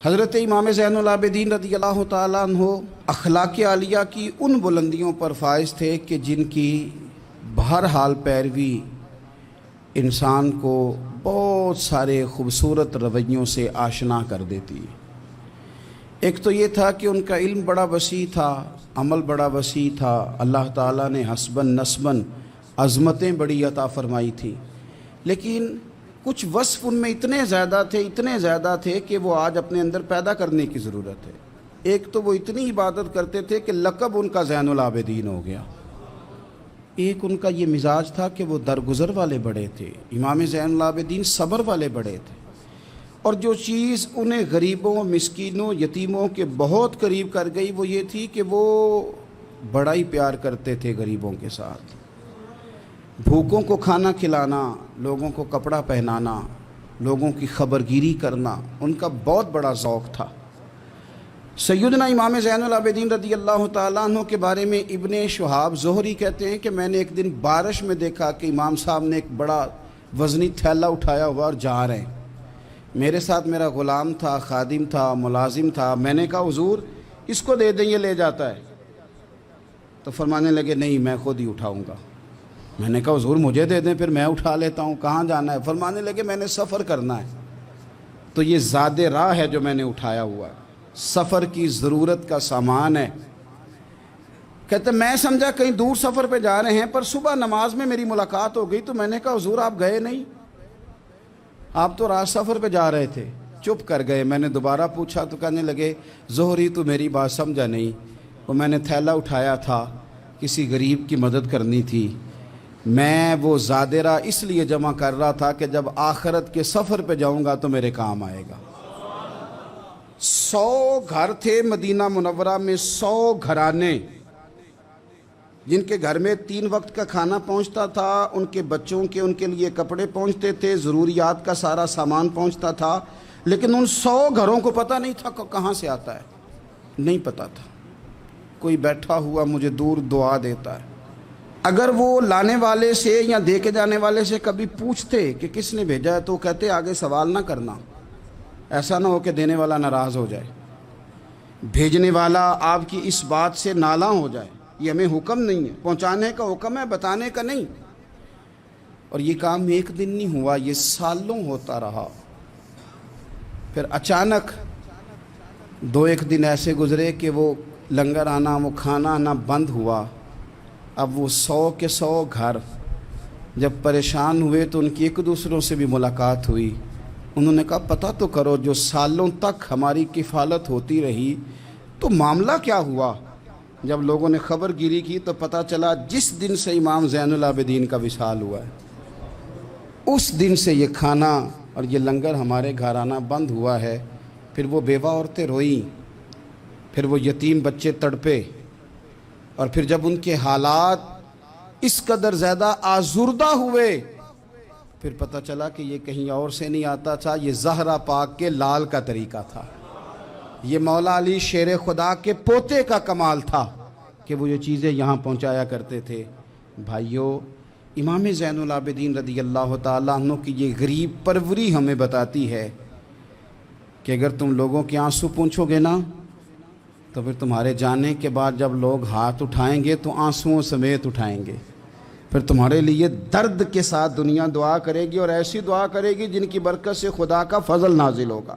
حضرت امام زین العابدین رضی اللہ تعالیٰ عنہ اخلاق عالیہ کی ان بلندیوں پر فائز تھے کہ جن کی بہرحال پیروی انسان کو بہت سارے خوبصورت رویوں سے آشنا کر دیتی ہے۔ ایک تو یہ تھا کہ ان کا علم بڑا وسیع تھا، عمل بڑا وسیع تھا، اللہ تعالیٰ نے حسباً نسباً عظمتیں بڑی عطا فرمائی تھی، لیکن کچھ وصف ان میں اتنے زیادہ تھے کہ وہ آج اپنے اندر پیدا کرنے کی ضرورت ہے۔ ایک تو وہ اتنی عبادت کرتے تھے کہ لقب ان کا زین العابدین ہو گیا۔ ایک ان کا یہ مزاج تھا کہ وہ درگزر والے بڑے تھے۔ امام زین العابدین صبر والے بڑے تھے، اور جو چیز انہیں غریبوں، مسکینوں، یتیموں کے بہت قریب کر گئی وہ یہ تھی کہ وہ بڑا ہی پیار کرتے تھے غریبوں کے ساتھ۔ بھوکوں کو کھانا کھلانا، لوگوں کو کپڑا پہنانا، لوگوں کی خبرگیری کرنا ان کا بہت بڑا ذوق تھا۔ سیدنا امام زین العابدین رضی اللہ تعالیٰ عنہ کے بارے میں ابن شہاب زہری کہتے ہیں کہ میں نے ایک دن بارش میں دیکھا کہ امام صاحب نے ایک بڑا وزنی تھیلا اٹھایا ہوا اور جا رہے ہیں۔ میرے ساتھ میرا غلام تھا، خادم تھا، ملازم تھا۔ میں نے کہا حضور اس کو دے دیں، یہ لے جاتا ہے۔ تو فرمانے لگے نہیں، میں خود ہی اٹھاؤں گا۔ میں نے کہا حضور مجھے دے دیں، پھر میں اٹھا لیتا ہوں، کہاں جانا ہے؟ فرمانے لگے میں نے سفر کرنا ہے، تو یہ زاد راہ ہے جو میں نے اٹھایا ہوا ہے، سفر کی ضرورت کا سامان ہے۔ کہتے میں سمجھا کہیں دور سفر پہ جا رہے ہیں، پر صبح نماز میں میری ملاقات ہو گئی تو میں نے کہا حضور آپ گئے نہیں، آپ تو رات سفر پہ جا رہے تھے۔ چپ کر گئے۔ میں نے دوبارہ پوچھا تو کہنے لگے زہری تو میری بات سمجھا نہیں، وہ میں نے تھیلا اٹھایا تھا، کسی غریب کی مدد کرنی تھی، میں وہ زادرہ اس لیے جمع کر رہا تھا کہ جب آخرت کے سفر پہ جاؤں گا تو میرے کام آئے گا۔ 100 گھر تھے مدینہ منورہ میں، 100 گھرانے جن کے گھر میں 3 وقت کا کھانا پہنچتا تھا، ان کے بچوں کے ان کے لیے کپڑے پہنچتے تھے، ضروریات کا سارا سامان پہنچتا تھا، لیکن ان 100 گھروں کو پتہ نہیں تھا کہاں سے آتا ہے، نہیں پتہ تھا۔ کوئی بیٹھا ہوا مجھے دور دعا دیتا ہے۔ اگر وہ لانے والے سے یا دے کے جانے والے سے کبھی پوچھتے کہ کس نے بھیجا ہے تو کہتے آگے سوال نہ کرنا، ایسا نہ ہو کہ دینے والا ناراض ہو جائے، بھیجنے والا آپ کی اس بات سے نالاں ہو جائے۔ یہ ہمیں حکم نہیں ہے، پہنچانے کا حکم ہے، بتانے کا نہیں۔ اور یہ کام ایک دن نہیں ہوا، یہ سالوں ہوتا رہا۔ پھر اچانک 2-1 دن ایسے گزرے کہ وہ لنگر آنا، وہ کھانا آنا بند ہوا۔ اب وہ 100 کے 100 گھر جب پریشان ہوئے تو ان کی ایک دوسروں سے بھی ملاقات ہوئی۔ انہوں نے کہا پتہ تو کرو، جو سالوں تک ہماری کفالت ہوتی رہی تو معاملہ کیا ہوا؟ جب لوگوں نے خبر گیری کی تو پتہ چلا جس دن سے امام زین العابدین کا وصال ہوا ہے اس دن سے یہ کھانا اور یہ لنگر ہمارے گھر آنا بند ہوا ہے۔ پھر وہ بیوہ عورتیں روئیں، پھر وہ یتیم بچے تڑپے، اور پھر جب ان کے حالات اس قدر زیادہ آزردہ ہوئے پھر پتہ چلا کہ یہ کہیں اور سے نہیں آتا تھا، یہ زہرا پاک کے لال کا طریقہ تھا، یہ مولا علی شیر خدا کے پوتے کا کمال تھا کہ وہ یہ چیزیں یہاں پہنچایا کرتے تھے۔ بھائیو، امام زین العابدین رضی اللہ تعالیٰ عنہ کی یہ غریب پروری ہمیں بتاتی ہے کہ اگر تم لوگوں کے آنسو پوچھو گے نا تو پھر تمہارے جانے کے بعد جب لوگ ہاتھ اٹھائیں گے تو آنسوؤں سمیت اٹھائیں گے، پھر تمہارے لیے درد کے ساتھ دنیا دعا کرے گی، اور ایسی دعا کرے گی جن کی برکت سے خدا کا فضل نازل ہوگا۔